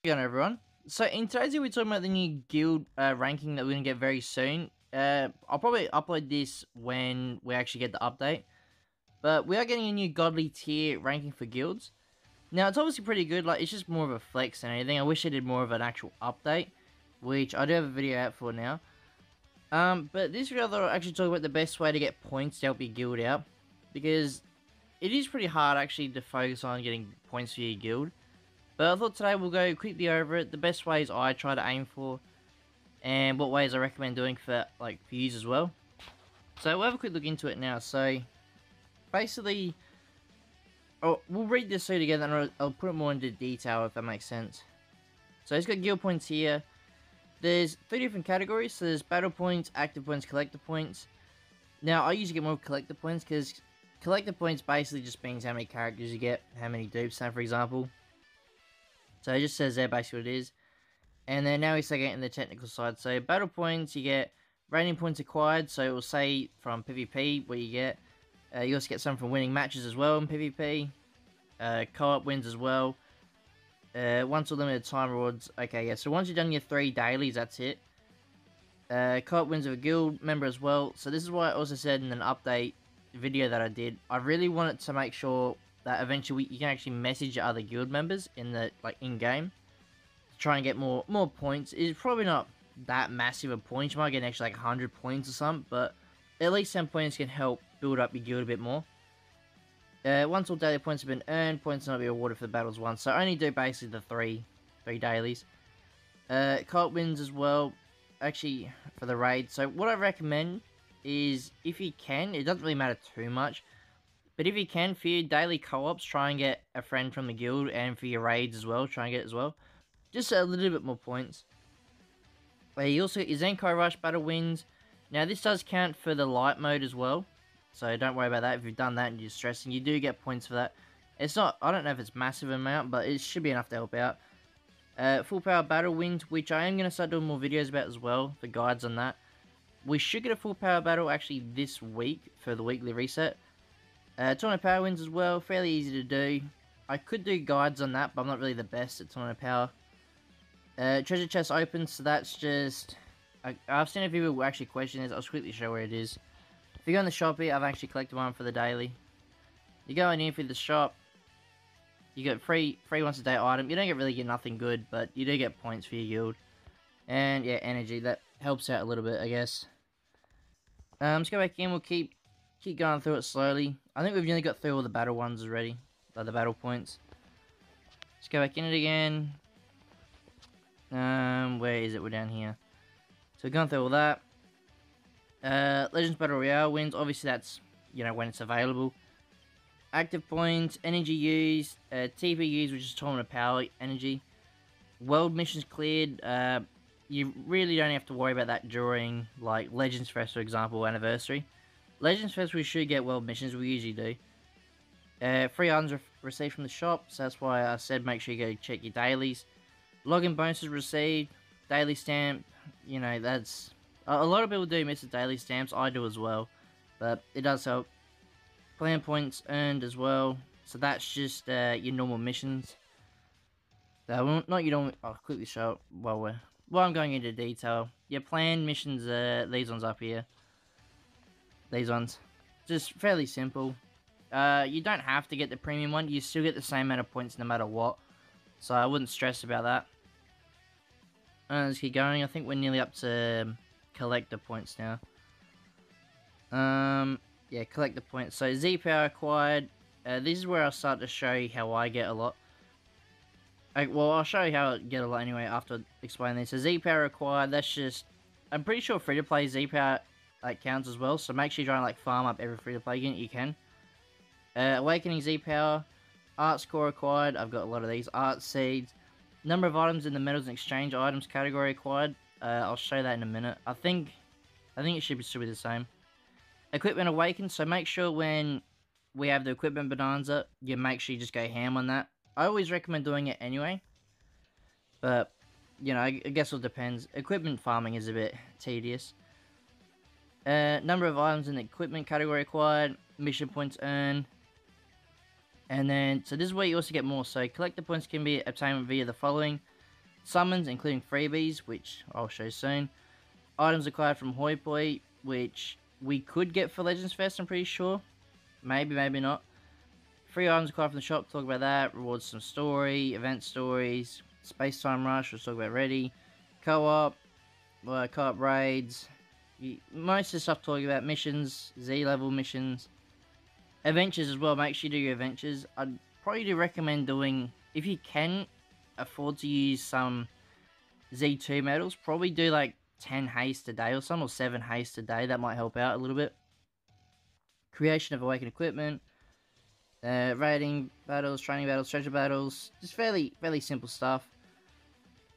Going everyone. So in today's video, we're talking about the new guild ranking that we're gonna get very soon. I'll probably upload this when we actually get the update. But we are getting a new godly tier ranking for guilds. Now it's obviously pretty good. Like it's just more of a flex than anything. I wish they did more of an actual update, which I do have a video out for now. But this video I thought I'd actually talk about the best way to get points to help your guild out, because it is pretty hard actually to focus on getting points for your guild. But I thought today we'll go quickly over it, the best ways I try to aim for, and what ways I recommend doing for you as well. So we'll have a quick look into it now. So basically, we'll read this through together and I'll put it more into detail if that makes sense. So it's got guild points here. There's 3 different categories. So there's battle points, active points, collector points. Now I usually get more collector points because collector points basically just means how many characters you get, how many dupes, for example. So it just says there basically what it is. And then now we start getting the technical side. So battle points, you get rating points acquired. So it will say from PvP what you get. You also get some from winning matches as well in PvP. Co-op wins as well. Once or limited time rewards. Okay, yeah. So once you've done your 3 dailies, that's it. Co-op wins of a guild member as well. So this is why I also said in an update video that I did, I really wanted to make sure that eventually you can actually message your other guild members in the in-game to try and get more points. It's probably not that massive a point. You might get an extra 100 points or something, but at least 10 points can help build up your guild a bit more. Once all daily points have been earned, points will not be awarded for the battles won. So only do basically the three dailies. Co-op wins as well, actually for the raid. So what I recommend is, if you can, it doesn't really matter too much, but if you can, for your daily co-ops, try and get a friend from the guild, and for your raids as well, try and get it as well. Just a little bit more points. You also get your Zenkai Rush battle wins. Now this does count for the light mode as well, so don't worry about that. If you've done that and you're stressing, you do get points for that. It's not, I don't know if it's massive amount, but it should be enough to help out. Full power battle wins, which I am going to start doing more videos about as well, the guides on that. We should get a full power battle actually this week for the weekly reset. Tournament power wins as well, fairly easy to do. I could do guides on that, but I'm not really the best at tournament power. Treasure chest opens, so that's just... I've seen a few people actually question this. I'll just quickly show where it is. If you go in the shop here, I've actually collected one for the daily. You go in here for the shop, you get free once a day item. You don't really get nothing good, but you do get points for your guild. And yeah, energy, that helps out a little bit, I guess. Let's go back in, we'll keep going through it slowly. I think we've nearly got through all the battle ones already, like the battle points. Let's go back in it again. Where is it? We're down here. So we've gone through all that. Legends Battle Royale wins, obviously that's, when it's available. Active points, energy used, TP used, which is tournament power energy. World missions cleared, you really don't have to worry about that during, Legends Fest, for example, Anniversary. Legends Fest, we should get world missions, we usually do. Free items received from the shop, so that's why I said make sure you go check your dailies. Login bonuses received, daily stamp, that's... A lot of people do miss the daily stamps, I do as well, but it does help. Clan points earned as well, so that's just your normal missions. Not your normal... I'll quickly show it while I'm going into detail. Your planned missions are these ones up here. These ones. Just fairly simple. You don't have to get the premium one, you still get the same amount of points no matter what. So I wouldn't stress about that. Let's keep going, I think we're nearly up to collector points now. Yeah, collector points. So Z power acquired. This is where I'll start to show you how I get a lot. Well, I'll show you how I get a lot anyway after I explain this. So Z power acquired, that's just... I'm pretty sure free to play Z power counts as well, so make sure you try and farm up every free to play unit you can. Awakening Z power, art score acquired, I've got a lot of these. Art seeds, number of items in the metals and exchange items category acquired. I'll show that in a minute. I think it should still be the same. Equipment awakened, so make sure when we have the equipment bonanza, you make sure you just go ham on that. I always recommend doing it anyway, but I guess it depends. Equipment farming is a bit tedious. Number of items in the equipment category acquired, mission points earned, and then so this is where you also get more. So collector points can be obtained via the following: summons, including freebies, which I'll show soon. Items acquired from Hoi Poi, which we could get for Legends Fest, I'm pretty sure. Maybe, maybe not. Free items acquired from the shop, talk about that. Rewards some story, event stories. Space Time Rush, we'll talk about ready. Co-op, co-op raids. Most of the stuff talking about missions, Z-level missions. Adventures as well, make sure you do your adventures. I'd probably do recommend doing, if you can afford to use some Z2 medals, probably do like 10 haste a day or some, or 7 haste a day. That might help out a little bit. Creation of awakened equipment, raiding battles, training battles, treasure battles, just fairly simple stuff.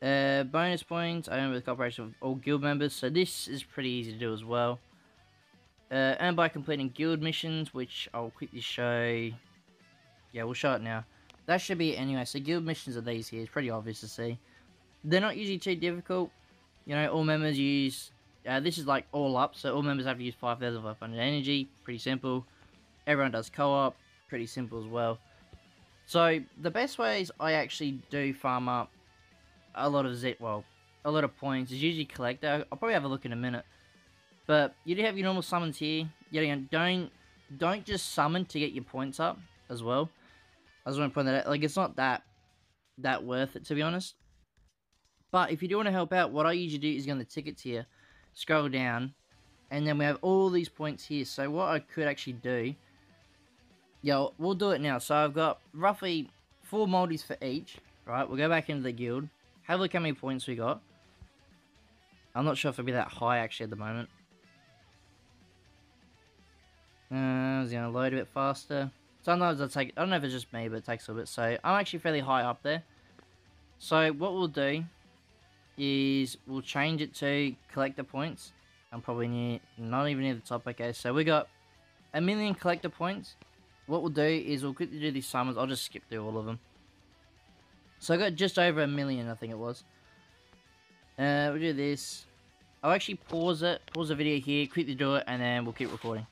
Bonus points, I own with cooperation with all guild members, so this is pretty easy to do as well. Earned by completing guild missions, which I'll quickly show. Yeah, we'll show it now. That should be it anyway, so guild missions are these here, it's pretty obvious to see. They're not usually too difficult. You know, all members use, this is like all up, so all members have to use 5,500 energy, pretty simple. Everyone does co-op, pretty simple as well. So, the best ways I actually do farm up a lot of a lot of points is usually collect. I'll probably have a look in a minute. But, you do have your normal summons here. Yet again, don't just summon to get your points up as well. I just want to point that out. Like, it's not that worth it, to be honest. But if you do want to help out, what I usually do is go on the tickets here, scroll down, and then we have all these points here. So what I could actually do, yeah, we'll do it now. So I've got roughly 4 multis for each, right? We'll go back into the guild, have a look how many points we got. I'm not sure if it'll be that high actually at the moment. It's going to load a bit faster. Sometimes it'll take, I don't know if it's just me, but it takes a little bit. So I'm actually fairly high up there. So what we'll do is we'll change it to collector points. I'm probably not even near the top. Okay, so we got 1 million collector points. What we'll do is we'll quickly do these summons. I'll just skip through all of them. So I got just over 1 million, I think it was. We'll do this. I'll actually pause the video here, quickly do it, and then we'll keep recording.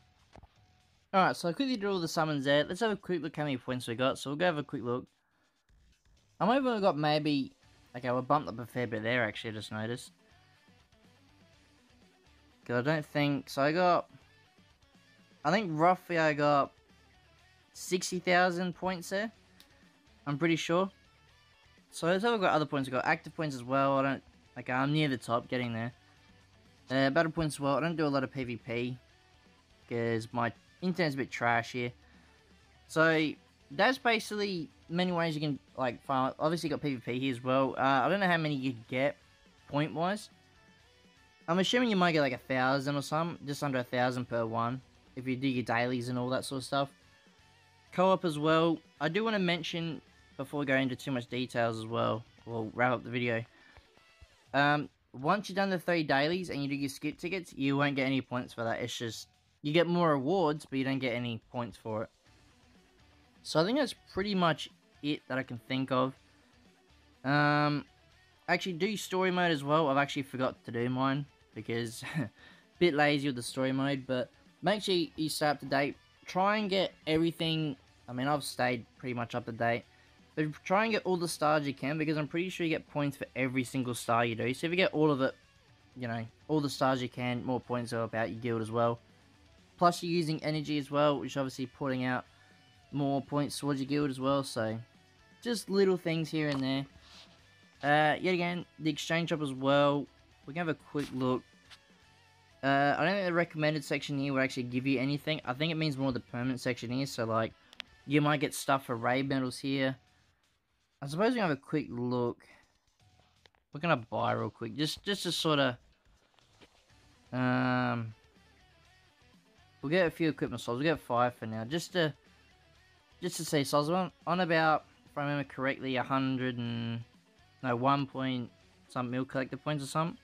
Alright, so I quickly do all the summons there. Let's have a quick look how many points we got. So we'll go have a quick look. I'm hoping we got maybe... Okay, we bumped up a fair bit there, actually, I just noticed. Because I don't think... So I got... I think roughly I got 60,000 points there. I'm pretty sure. So let's have a look at other points. I've got active points as well. I don't... Okay, I'm near the top, getting there. Battle points as well. I don't do a lot of PvP. Because my internet's a bit trash here. So... That's basically many ways you can, like, farm. Obviously, you got PvP here as well. I don't know how many you get, point-wise. I'm assuming you might get, like, 1,000 or something. Just under 1,000 per one. If you do your dailies and all that sort of stuff. Co-op as well. I do want to mention, before we go into too much details as well, we'll wrap up the video. Once you've done the 3 dailies and you do your skip tickets, you won't get any points for that. It's just, you get more rewards, but you don't get any points for it. So I think that's pretty much it that I can think of. Actually do story mode as well. I've actually forgot to do mine because a bit lazy with the story mode, but make sure you stay up to date. Try and get everything. I mean, I've stayed pretty much up to date, but try and get all the stars you can, because I'm pretty sure you get points for every single star you do. So if you get all of it, you know, all the stars you can, more points are about your guild as well. Plus you're using energy as well, which is obviously putting out more points towards your guild as well. So just little things here and there. Yet again, the exchange shop as well. We can have a quick look. I don't think the recommended section here will actually give you anything. I think it means more the permanent section here. So like, you might get stuff for raid medals here. I suppose we can have a quick look. We're gonna buy real quick, just to sort of, we'll get a few equipment slots. We'll get 5 for now, just to see. So I was on about, if I remember correctly, 1 point some mil collector points or something.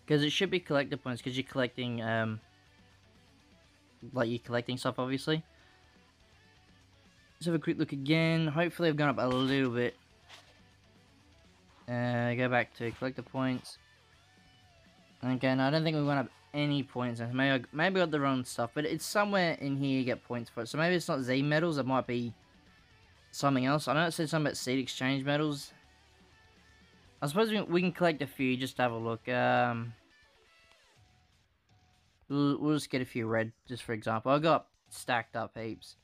Because it should be collector points, because you're collecting, like you're collecting stuff, obviously. Let's have a quick look again. Hopefully I've gone up a little bit. Go back to collector points. Again, I don't think we went up any points. Maybe I got the wrong stuff, but it's somewhere in here you get points for it. So maybe it's not Z medals, it might be something else. I know it said something about seed exchange medals. I suppose we can collect a few just to have a look. We'll just get a few red, just for example. I got stacked up heaps.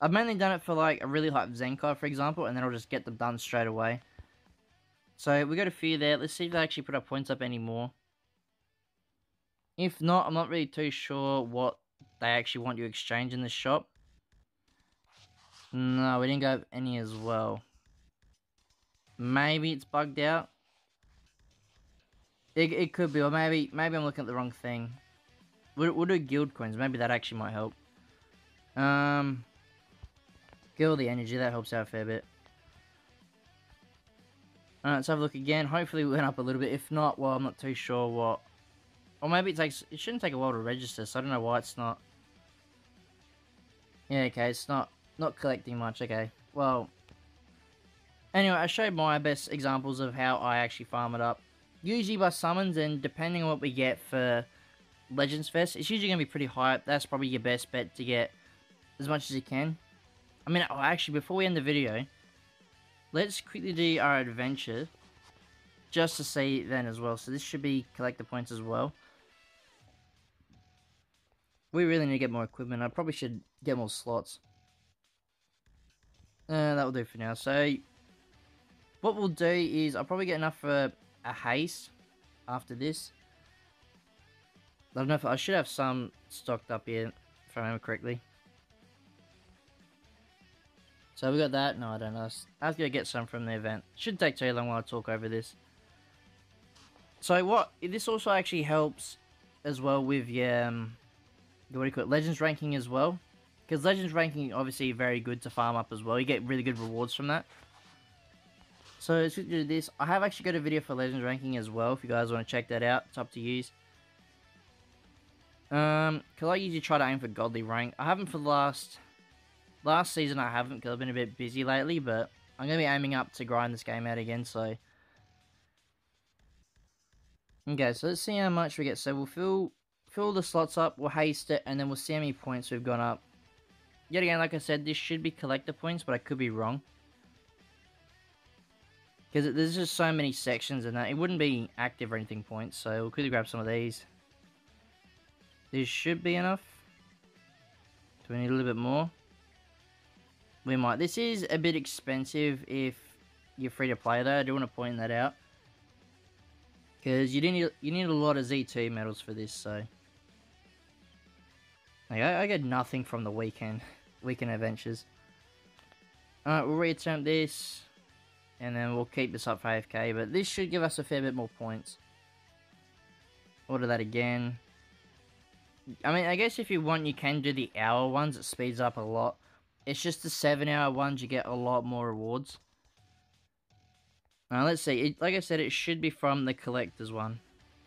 I've mainly done it for like a really hype Zenkai, for example, and then I'll just get them done straight away. So we got a few there. Let's see if they actually put our points up anymore. If not, I'm not really too sure what they actually want you to exchange in the shop. No, we didn't go any as well. Maybe it's bugged out. It could be, or maybe I'm looking at the wrong thing. We'll do guild coins. Maybe that actually might help. Guild the energy, that helps out a fair bit. Alright, let's have a look again. Hopefully we went up a little bit. If not, well, I'm not too sure what. Or maybe it shouldn't take a while to register, so I don't know why it's not. Yeah, okay, it's not collecting much, okay. Well, anyway, I showed my best examples of how I actually farm it up. Usually by summons, and depending on what we get for Legends Fest, it's usually going to be pretty high. That's probably your best bet to get as much as you can. I mean, actually, before we end the video, let's quickly do our adventure, just to see then as well. So this should be collect the points as well. We really need to get more equipment. I probably should get more slots. That will do for now. So, what we'll do is, I'll probably get enough for a haste after this. I don't know if I should have some stocked up here, if I remember correctly. So we got that. No, I don't know. I was gonna get some from the event. Shouldn't take too long while I talk over this. So this also actually helps as well with your what do you call it, Legends ranking as well. Because Legends ranking obviously very good to farm up as well. You get really good rewards from that. So let's do this. I have actually got a video for Legends ranking as well. If you guys want to check that out, it's up to you. Because I usually try to aim for godly rank. I haven't for the last season. I haven't because I've been a bit busy lately. But I'm gonna be aiming up to grind this game out again. So okay, so let's see how much we get. So we'll fill the slots up. We'll haste it, and then we'll see how many points we've gone up. Yet again, like I said, this should be collector points, but I could be wrong. Because there's just so many sections in that. It wouldn't be active or anything points, so we'll quickly grab some of these. This should be enough. Do we need a little bit more? We might. This is a bit expensive if you're free to play though. I do want to point that out. Because you need a lot of Z2 medals for this, so. Like, I get nothing from the weekend adventures. Alright, we'll reattempt this. And then we'll keep this up for AFK. But this should give us a fair bit more points. Order that again. I mean, I guess if you want, you can do the hour ones. It speeds up a lot. It's just the 7-hour ones, you get a lot more rewards. Now, let's see. Like I said, it should be from the collectors one.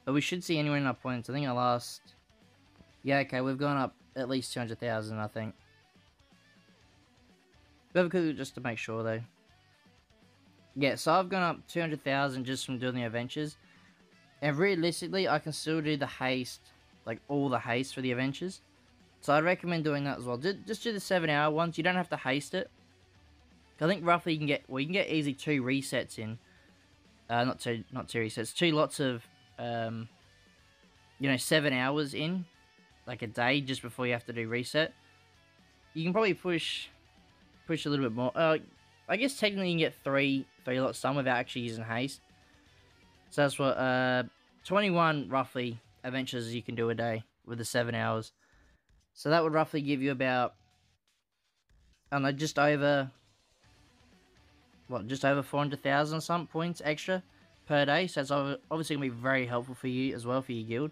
But we should see anywhere in our points. I think our last... Yeah, okay, we've gone up at least 200,000, I think. But we could just to make sure, though. Yeah, so I've gone up 200,000 just from doing the adventures. And realistically, I can still do the haste, like all the haste for the adventures. So I'd recommend doing that as well. Just do the 7-hour ones. You don't have to haste it. I think roughly you can get easily 2 resets in. Not two resets. 2 lots of, 7 hours in, like a day just before you have to do reset. You can probably push a little bit more. I guess technically you can get 3 lots done without actually using haste. So that's what 21 roughly adventures you can do a day with the 7 hours. So that would roughly give you about, I don't know, just over 400,000 or something points extra per day. So it's obviously going to be very helpful for you as well, for your guild.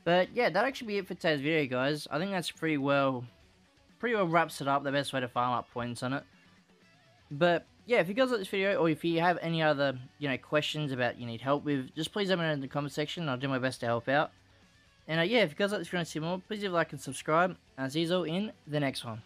But yeah, that'll actually be it for today's video, guys. I think that's pretty well wraps it up, the best way to farm up points on it. But yeah, if you guys like this video, or if you have any other, questions about you need help with, just please let me know in the comment section. I'll do my best to help out. And yeah, if you guys like this video and see more, please leave a like and subscribe. And I'll see you all in the next one.